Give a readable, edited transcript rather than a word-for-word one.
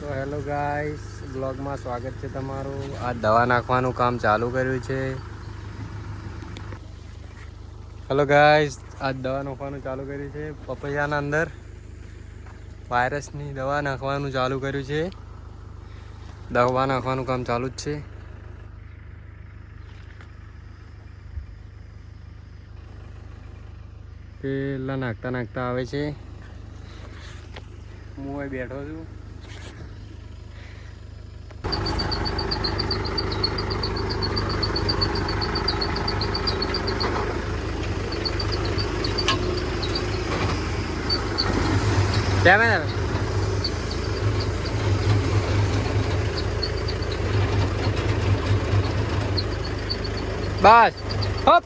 તો hello guys, બ્લોગમાં સ્વાગત છે તમારું. આ દવા નાખવાનું કામ ચાલુ કર્યું છે. હેલો ગાઈસ, આ દવા નાખવાનું ચાલુ કર્યું છે. પપૈયાના અંદર વાયરસની દવા નાખવાનું ચાલુ કર્યું છે. દવા નાખવાનું કામ ચાલુ જ છે. પેલા નાખતા નાખતા આવે છે. હું અહીં બેઠો છું. કેમેરા બસ હપ